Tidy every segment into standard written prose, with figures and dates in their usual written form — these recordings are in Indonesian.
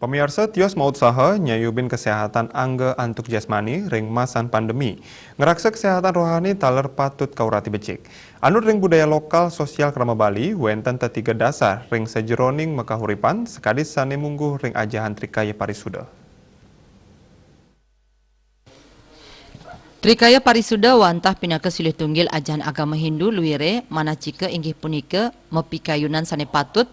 Pemirsa tios maut saha nyayubin kesehatan angge antuk jasmani ring masan pandemi. Ngeraksa kesehatan rohani taler patut kaurati becik. Anut ring budaya lokal sosial krama Bali, wenten tiga dasar ring sejeroning mekahuripan sekadis sane mungguh ring ajahan Trikaya Parisuda. Trikaya Parisuda wantah pinaka silih tunggil ajahan agama Hindu luire manacike inggih punika mepikayunan sane patut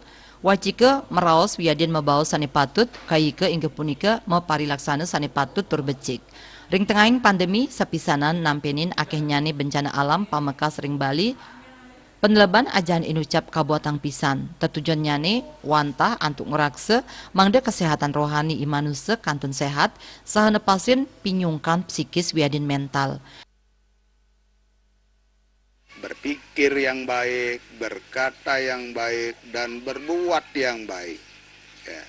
wajike meraos wiadin mebaos sane patut kayike inggih punika meparilaksana sane patut tur becik. Ring tengahing pandemi sapisanan nampenin akeh nyane bencana alam pamekas ring Bali. Peneleban ajahan inucap kabuatang pisan, tetujuan nyane wantah antuk ngerakse mangda kesehatan rohani imanuse kantun sehat, sahana pasien pinyungkan psikis wiadin mental. Berpikir yang baik, berkata yang baik, dan berbuat yang baik. Ya.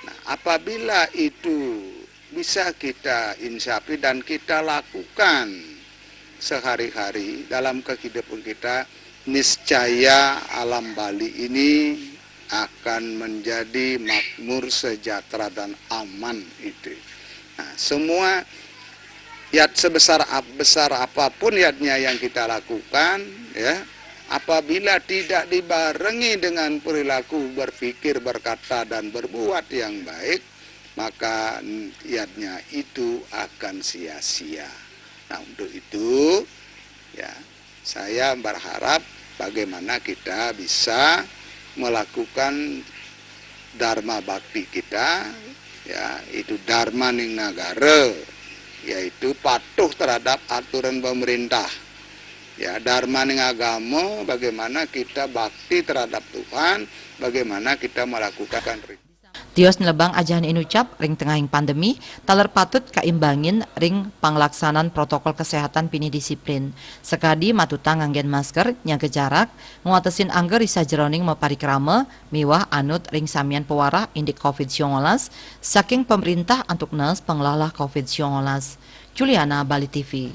Nah, apabila itu bisa kita insafi dan kita lakukan sehari-hari dalam kehidupan kita, niscaya alam Bali ini akan menjadi makmur, sejahtera, dan aman itu. Nah, semua yat sebesar apapun yatnya yang kita lakukan, ya, apabila tidak dibarengi dengan perilaku berpikir, berkata, dan berbuat yang baik, maka yatnya itu akan sia-sia. Nah, untuk itu, ya, saya berharap bagaimana kita bisa melakukan dharma bakti kita, ya, itu dharma ning nagara, yaitu patuh terhadap aturan pemerintah. Ya, dharma ning agama, bagaimana kita bakti terhadap Tuhan, bagaimana kita melakukan Tios nelebang ajahan inucap ring tengahing pandemi taler patut kaimbangin ring panglaksanan protokol kesehatan pini disiplin. Sekadi matutang nganggen masker, nyaga jarak, nguatesin angger risa jeroning meparikrama, miwah anut ring samian pewara indik COVID-19, saking pemerintah antuk nes pengelola COVID-19. Juliana, Bali TV.